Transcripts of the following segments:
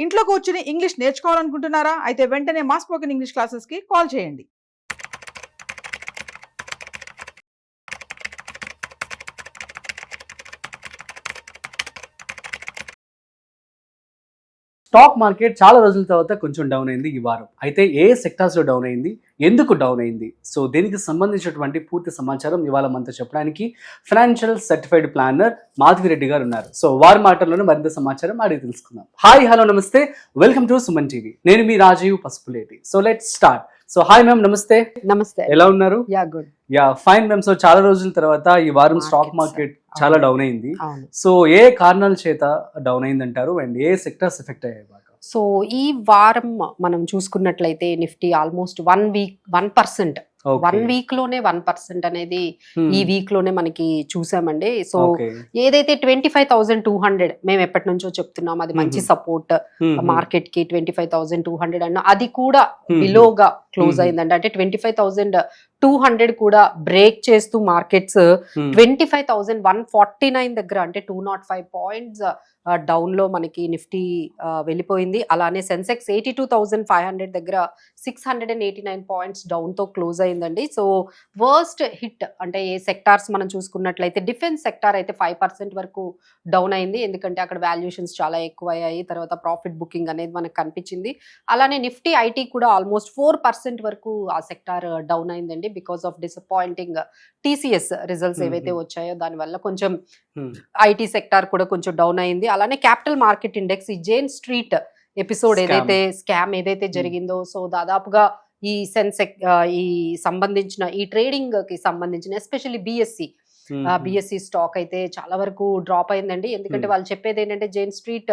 ఇంట్లో కూర్చుని ఇంగ్లీష్ నేర్చుకోవాలనుకుంటున్నారా? అయితే వెంటనే మా స్పోకెన్ ఇంగ్లీష్ క్లాసెస్‌కి కాల్ చేయండి. స్టాక్ మార్కెట్ చాలా రోజుల తర్వాత కొంచెం డౌన్ అయింది ఈ వారం. అయితే ఏ సెక్టార్స్లో డౌన్ అయింది, ఎందుకు డౌన్ అయింది, సో దీనికి సంబంధించినటువంటి పూర్తి సమాచారం ఇవాళ మనతో చెప్పడానికి ఫైనాన్షియల్ సర్టిఫైడ్ ప్లానర్ మాధవిరెడ్డి గారు ఉన్నారు. సో వారి మాటల్లోనే మరింత సమాచారం అడిగి తెలుసుకుందాం. హాయ్, హలో, నమస్తే, వెల్కమ్ టు సుమన్ టీవీ. నేను మీ Rajiv Pasupuleti. So let's start. So hi ma'am, నమస్తే. నమస్తే. ఎలా ఉన్నారు? Yeah good. Yeah fine ma'am. So చాలా రోజుల తర్వాత ఈ వారం స్టాక్ మార్కెట్ చాలా డౌన్ అయింది. సో ఏ కారణాల చేత డౌన్ అయింది అంటారు, అండ్ ఏ సెక్టర్స్ ఎఫెక్ట్ అయ్యాయి బాగా? సో ఈ వారం మనం చూసుకున్నట్లయితే నిఫ్టీ ఆల్మోస్ట్ 1% 1 వీక్ లోనే 1% అనేది ఈ వీక్ లోనే మనకి చూసామండి. సో ఏదైతే 25,200 మేము ఎప్పటి నుంచో చెప్తున్నాం, అది మంచి సపోర్ట్ మార్కెట్ కి. 25,200 అన్న అది కూడా బిలోగా క్లోజ్ అయిందండి. అంటే 25,200 కూడా బ్రేక్ చేస్తూ మార్కెట్స్ 25,149 దగ్గర, అంటే 205 పాయింట్స్ డౌన్ లో మనకి నిఫ్టీ వెళ్ళిపోయింది. అలానే సెన్సెక్స్ 82,500 దగ్గర 689 పాయింట్స్ డౌన్ తో క్లోజ్ అయిందండి. సో వర్స్ట్ హిట్ అంటే ఏ సెక్టార్స్ మనం చూసుకున్నట్లయితే డిఫెన్స్ సెక్టార్ అయితే 5% వరకు డౌన్ అయింది. ఎందుకంటే అక్కడ వాల్యుయేషన్స్ చాలా ఎక్కువ అయ్యాయి, తర్వాత ప్రాఫిట్ బుకింగ్ అనేది మనకు కనిపించింది. అలానే నిఫ్టీ ఐటీ కూడా ఆల్మోస్ట్ 4% వరకు ఆ సెక్టార్ డౌన్ అయిందండి, because of disappointing TCS results ఏవైతే వచ్చాయో దానివల్ల కొంచెం ఐటీ సెక్టార్ కూడా కొంచెం డౌన్ అయింది. అలానే క్యాపిటల్ మార్కెట్ ఇండెక్స్, ఈ జేన్ స్ట్రీట్ ఎపిసోడ్ ఏదైతే స్కామ్ ఏదైతే జరిగిందో, సో దాదాపుగా ఈ సెన్సెక్ ఈ సంబంధించిన ఈ ట్రేడింగ్ కి సంబంధించిన ఎస్పెషల్లీ బిఎస్సి స్టాక్ అయితే చాలా వరకు డ్రాప్ అయిందండి. ఎందుకంటే వాళ్ళు చెప్పేది ఏంటంటే Jane Street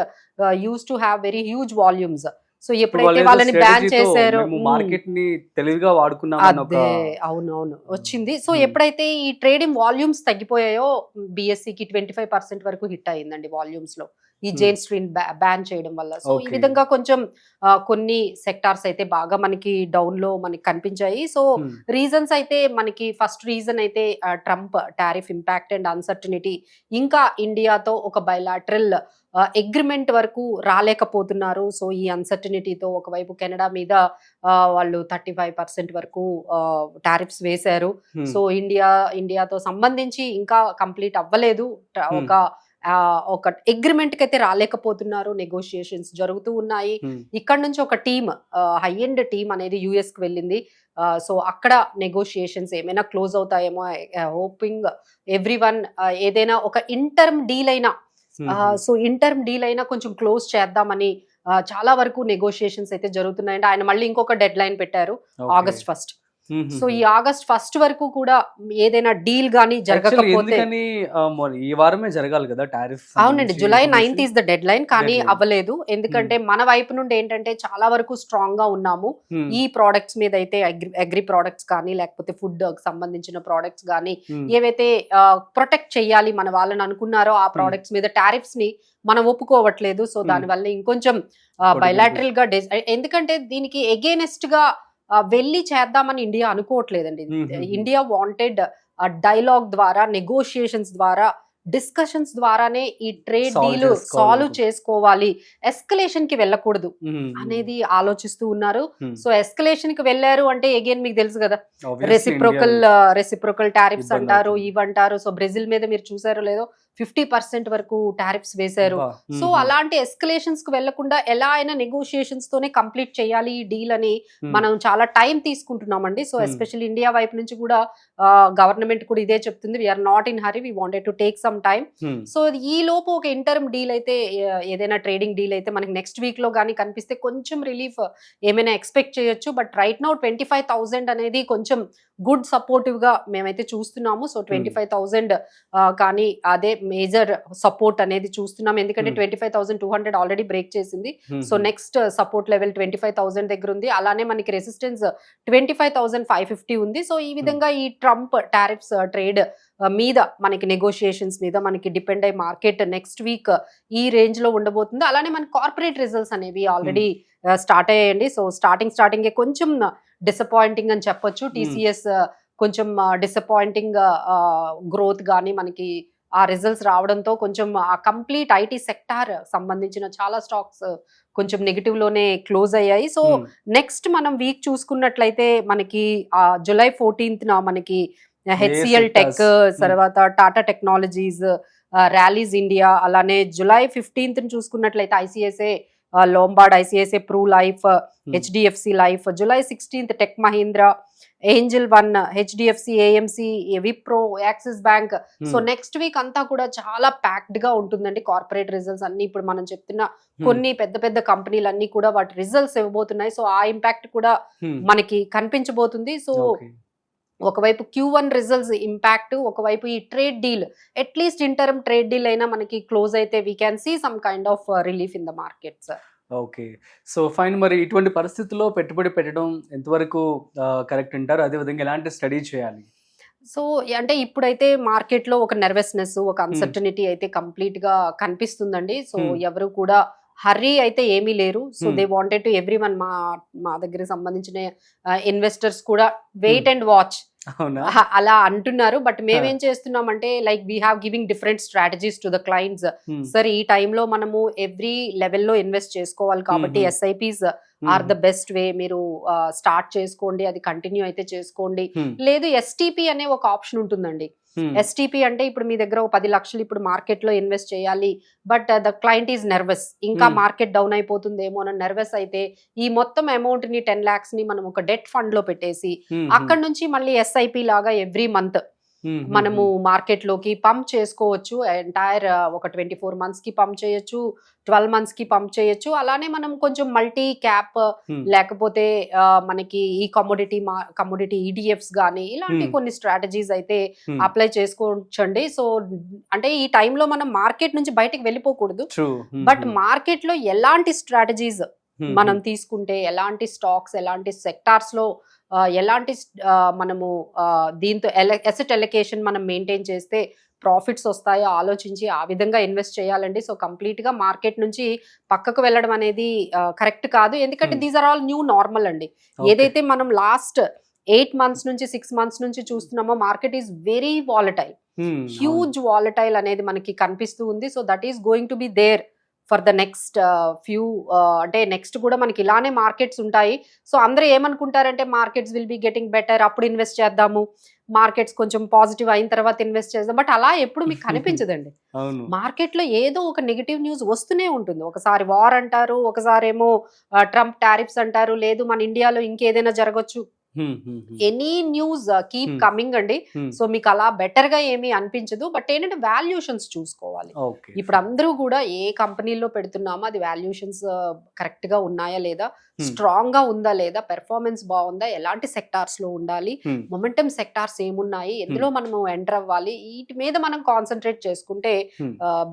uses to have very huge volumes. So ఎప్పుడైతే వాళ్ళని బ్యాన్ చేశారో మార్కెట్ ని తెలివిగా వాడుకున్నాం, అవునవును వచ్చింది. సో ఎప్పుడైతే ఈ ట్రేడింగ్ వాల్యూమ్స్ తగ్గిపోయాయో బిఎస్సికి 25% వరకు హిట్ అయ్యిందండి వాల్యూమ్స్ లో, ఈ జేన్ స్ట్రీట్ బ్యాన్ చేయడం వల్ల. సో ఈ విధంగా కొంచెం కొన్ని సెక్టార్స్ అయితే బాగా మనకి డౌన్ లో మనకి కనిపించాయి. సో రీజన్స్ అయితే మనకి ఫస్ట్ రీజన్ అయితే Trump tariff impact and uncertainty. ఇంకా ఇండియాతో ఒక బైలాటరల్ అగ్రిమెంట్ వరకు రాలేకపోతున్నారు. సో ఈ అన్సర్టనిటీతో ఒకవైపు కెనడా మీద వాళ్ళు 35% వరకు టారిఫ్స్ వేశారు. సో ఇండియాతో సంబంధించి ఇంకా కంప్లీట్ అవ్వలేదు, ఒక అగ్రిమెంట్ కి అయితే రాలేకపోతున్నారు. నెగోషియేషన్స్ జరుగుతూ ఉన్నాయి. ఇక్కడ నుంచి ఒక టీమ్, హై ఎండ్ టీమ్ అనేది యుఎస్ కి వెళ్ళింది. సో అక్కడ నెగోషియేషన్స్ ఏమైనా క్లోజ్ అవుతాయేమో, హోపింగ్ ఎవ్రీవన్ ఏదైనా ఒక ఇంటర్మ్ డీల్ అయినా, సో ఇంటర్మ్ డీల్ అయినా కొంచెం క్లోజ్ చేద్దామని చాలా వరకు నెగోషియేషన్స్ అయితే జరుగుతున్నాయండి. ఆయన మళ్ళీ ఇంకొక డెడ్ లైన్ పెట్టారు, August 1. సో ఈ August 1 వరకు కూడా ఏదైనా డీల్ గానీ జరగకపోతే, ఈ వారమే జరగాలి కదా టారిఫ్. అవునండి, July 9th is the dead line, కానీ అవ్వలేదు. ఎందుకంటే మన వైపు నుండి ఏంటంటే చాలా వరకు స్ట్రాంగ్ గా ఉన్నాము ఈ ప్రోడక్ట్స్ మీద అయితే. అగ్రి ప్రోడక్ట్స్ కానీ లేకపోతే ఫుడ్ సంబంధించిన ప్రోడక్ట్స్ కానీ ఏవైతే ప్రొటెక్ట్ చేయాలి మన వాళ్ళని అనుకున్నారో ఆ ప్రోడక్ట్స్ మీద టారిఫ్స్ ని మనం ఒప్పుకోవట్లేదు. సో దానివల్ల ఇంకొంచెం బైలాటరల్ గా, ఎందుకంటే దీనికి ఎగెయినెస్ట్ గా వెళ్ళి చేద్దామని ఇండియా అనుకోవట్లేదండి. ఇండియా వాంటెడ్ డైలాగ్ ద్వారా, నెగోషియేషన్స్ ద్వారా, డిస్కషన్స్ ద్వారానే ఈ ట్రేడ్ డీల్ సాల్వ్ చేసుకోవాలి, ఎస్కలేషన్ కి వెళ్ళకూడదు అనేది ఆలోచిస్తూ ఉన్నారు. సో ఎస్కలేషన్ కి వెళ్ళారు అంటే అగైన్ మీకు తెలుసు కదా, రెసిప్రోకల్ టారిఫ్స్ అంటారు, ఇవంటారు. సో బ్రెజిల్ మీద మీరు చూసారో లేదో 50% వరకు టారిఫ్స్ వేశారు. సో అలాంటి ఎస్కలేషన్స్ కి వెళ్లకుండా ఎలా అయినా నెగోషియేషన్స్ తోనే కంప్లీట్ చేయాలి ఈ డీల్ అని మనం చాలా టైం తీసుకుంటున్నామండి. సో ఎస్పెషల్లీ ఇండియా వైపు నుంచి కూడా గవర్నమెంట్ కూడా ఇదే చెప్తుంది, we are not in hurry, we wanted to take some time. So ఈ లోపు ఒక ఇంటర్మ్ డీల్ అయితే, ఏదైనా ట్రేడింగ్ డీల్ అయితే మనకి నెక్స్ట్ వీక్ లో కానీ కనిపిస్తే కొంచెం రిలీఫ్ ఏమైనా ఎక్స్పెక్ట్ చేయొచ్చు. బట్ రైట్ నౌ 25,000 అనేది కొంచెం గుడ్ సపోర్టివ్ గా మేమైతే చూస్తున్నాము. సో 25,000 కానీ అదే మేజర్ సపోర్ట్ అనేది చూస్తున్నాం. ఎందుకంటే 25,200 ఆల్రెడీ బ్రేక్ చేసింది. సో నెక్స్ట్ సపోర్ట్ లెవెల్ 25,000 దగ్గర ఉంది. అలానే మనకి రెసిస్టెన్స్ 25,550 ఉంది. సో ఈ విధంగా ఈ ట్రంప్ టారిఫ్స్ ట్రేడ్ మీద మనకి నెగోషియేషన్స్ మీద మనకి డిపెండ్ అయ్యి మార్కెట్ నెక్స్ట్ వీక్ ఈ రేంజ్ లో ఉండబోతుంది. అలానే మన కార్పొరేట్ రిజల్ట్స్ అనేవి ఆల్రెడీ స్టార్ట్ అయ్యాయండి. సో స్టార్టింగ్ కొంచెం డిసప్పాయింటింగ్ అని చెప్పొచ్చు. TCS కొంచెం డిసప్పాయింటింగ్ గ్రోత్ కానీ మనకి ఆ రిజల్ట్స్ రావడంతో కొంచెం ఆ కంప్లీట్ ఐటీ సెక్టార్ సంబంధించిన చాలా స్టాక్స్ కొంచెం నెగిటివ్ లోనే క్లోజ్ అయ్యాయి. సో నెక్స్ట్ మనం వీక్ చూసుకున్నట్లయితే మనకి జూలై 14th మనకి హెచ్సిఎల్ టెక్, తర్వాత టాటా టెక్నాలజీస్, ర్యాలీస్ ఇండియా, అలానే జూలై 15th చూసుకున్నట్లయితే ICICI Lombard, ICICI Pru Life, HDFC Life, July 16th tech Mahindra, Angel One, HDFC, AMC, Wipro, Axis Bank. So next week అంతా కూడా చాలా ప్యాక్డ్ గా ఉంటుందండి. కార్పొరేట్ రిజల్ట్స్ అన్ని ఇప్పుడు మనం చెప్తున్న కొన్ని పెద్ద పెద్ద కంపెనీలు అన్ని కూడా వాటి రిజల్ట్స్ ఇవ్వబోతున్నాయి. సో ఆ ఇంపాక్ట్ కూడా మనకి కనిపించబోతుంది. సో ఒకవైపు Q1 రిజల్ట్స్ ఇంపాక్ట్, ఒకవైపు ఈ trade deal, at least interim trade deal అయినా మనకి క్లోజ్ అయితే we can see some kind of relief in the markets. Okay, so fine. మరి ఇటువంటి పరిస్థితుల్లో పెట్టుబడి పెట్టడం ఎంతవరకు కరెక్ట్ అంటారు? అదేవిధంగా ఎలాంటి స్టడీ చేయాలి? సో అంటే ఇప్పుడైతే మార్కెట్ లో ఒక నెర్వస్నెస్, ఒక అన్సర్టనిటీ అయితే కంప్లీట్ గా కనిపిస్తుందండి. సో ఎవరు కూడా హర్రీ అయితే ఏమీ లేరు. So they wanted to every one, మా దగ్గర సంబంధించిన ఇన్వెస్టర్స్ కూడా వెయిట్ అండ్ వాచ్ అలా అంటున్నారు. బట్ మేమేం చేస్తున్నామంటే like we have giving different strategies to the clients. Sir ఈ టైంలో మనము ఎవ్రీ లెవెల్లో ఇన్వెస్ట్ చేసుకోవాలి కాబట్టి SIPs are the best way. మీరు స్టార్ట్ చేసుకోండి, అది కంటిన్యూ అయితే చేసుకోండి. లేదు ఎస్టిపి అనే ఒక ఆప్షన్ ఉంటుందండి. ఎస్టిపి అంటే ఇప్పుడు మీ దగ్గర 10 లక్షలు ఇప్పుడు మార్కెట్ లో ఇన్వెస్ట్ చేయాలి, but the client is nervous, ఇంకా మార్కెట్ డౌన్ అయిపోతుందేమో అని నర్వస్ అయితే ఈ మొత్తం అమౌంట్ ని 10 lakhs ని మనం ఒక డెట్ ఫండ్ లో పెట్టేసి అక్కడ నుంచి మళ్ళీ ఎస్ఐపి లాగా ఎవ్రీ మంత్ మనము మార్కెట్ లోకి పంప్ చేసుకోవచ్చు. ఎంటైర్ ఒక 24 months కి పంప్ చేయొచ్చు, 12 months కి పంప్ చేయొచ్చు. అలానే మనం కొంచెం మల్టీ క్యాప్ లేకపోతే మనకి ఈ కమోడిటీ ఈడిఎఫ్స్ గానీ ఇలాంటి కొన్ని స్ట్రాటజీస్ అయితే అప్లై చేసుకోవచ్చండి. సో అంటే ఈ టైంలో మనం మార్కెట్ నుంచి బయటకు వెళ్ళిపోకూడదు, బట్ మార్కెట్ లో ఎలాంటి స్ట్రాటజీస్ మనం తీసుకుంటే, ఎలాంటి స్టాక్స్, ఎలాంటి సెక్టార్స్ లో ఎలాంటి మనము దీంతో అసెట్ అలొకేషన్ మనం మెయింటైన్ చేస్తే ప్రాఫిట్స్ వస్తాయో ఆలోచించి ఆ విధంగా ఇన్వెస్ట్ చేయాలండి. సో కంప్లీట్ గా మార్కెట్ నుంచి పక్కకు వెళ్ళడం అనేది కరెక్ట్ కాదు. ఎందుకంటే these are all new normal అండి. ఏదైతే మనం లాస్ట్ 8 months నుంచి 6 months నుంచి చూస్తున్నామో market is very volatile, huge volatile అనేది మనకి కనిపిస్తూ ఉంది. So that is going to be there for the next few, అంటే నెక్స్ట్ కూడా మనకి ఇలానే మార్కెట్స్ ఉంటాయి. సో అందరూ ఏమనుకుంటారంటే markets will be getting better, అప్పుడు ఇన్వెస్ట్ చేద్దాము, మార్కెట్స్ కొంచెం పాజిటివ్ అయిన తర్వాత ఇన్వెస్ట్ చేద్దాం. బట్ అలా ఎప్పుడు మీకు కనిపించదండి. మార్కెట్ లో ఏదో ఒక నెగిటివ్ న్యూస్ వస్తూనే ఉంటుంది. ఒకసారి వార్ అంటారు, ఒకసారి ఏమో ట్రంప్ టారిఫ్స్ అంటారు, లేదు మన ఇండియాలో ఇంకేదైనా జరగచ్చు. ఎనీ న్యూస్ కీప్ కమింగ్ అండి. సో మీకు అలా బెటర్ గా ఏమీ అనిపించదు. బట్ ఏంటంటే వాల్యుయేషన్స్ చూసుకోవాలి. ఇప్పుడు అందరూ కూడా ఏ కంపెనీలో పెడుతున్నామో అది వాల్యుయేషన్స్ కరెక్ట్ గా ఉన్నాయా లేదా, స్ట్రాంగ్ గా ఉందా లేదా, పెర్ఫార్మెన్స్ బాగుందా, ఎలాంటి సెక్టార్స్ లో ఉండాలి, మొమెంటమ్ సెక్టార్స్ ఏమున్నాయి, ఎందులో మనము ఎంటర్ అవ్వాలి, వీటి మీద మనం కాన్సన్ట్రేట్ చేసుకుంటే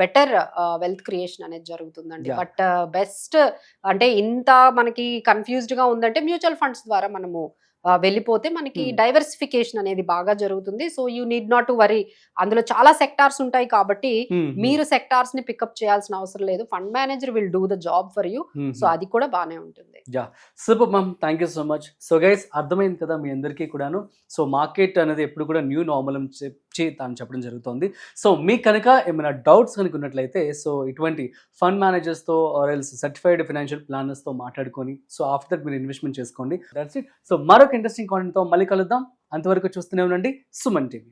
బెటర్ వెల్త్ క్రియేషన్ అనేది జరుగుతుందండి. బట్ బెస్ట్ అంటే ఇంత మనకి కన్ఫ్యూజ్డ్ గా ఉందంటే మ్యూచువల్ ఫండ్స్ ద్వారా మనము వెళ్ళిపోతే మనకి డైవర్సిఫికేషన్ అనేది బాగా జరుగుతుంది. So you need not to worry, అందులో చాలా సెక్టార్స్ ఉంటాయి కాబట్టి మీరు సెక్టార్స్ ని పికప్ చేయాల్సిన అవసరం లేదు. Fund manager will do the job for you. So అది కూడా బాగానే ఉంటుంది. Super ma'am, thank you so much. So guys, అర్థమైంది కదా మీ అందరికీ కూడాను. సో మార్కెట్ అనేది ఎప్పుడు కూడా న్యూ నార్మల్ అని చెప్పడం జరుగుతుంది. సో మీకు కనుక ఏమైనా డౌట్స్ కనుక ఉన్నట్లయితే సో ఇటువంటి ఫండ్ మేనేజర్స్తో ఆర్ ఎల్స్ సర్టిఫైడ్ ఫైనాన్షియల్ ప్లానర్స్తో మాట్లాడుకొని సో ఆఫ్టర్ దట్ మీరు ఇన్వెస్ట్మెంట్ చేసుకోండి. That's it. సో మరొక ఇంట్రెస్టింగ్ కాంటెంట్తో మళ్ళీ కలుద్దాం. అంతవరకు చూస్తూనే ఉండండి సుమన్ టీవీ.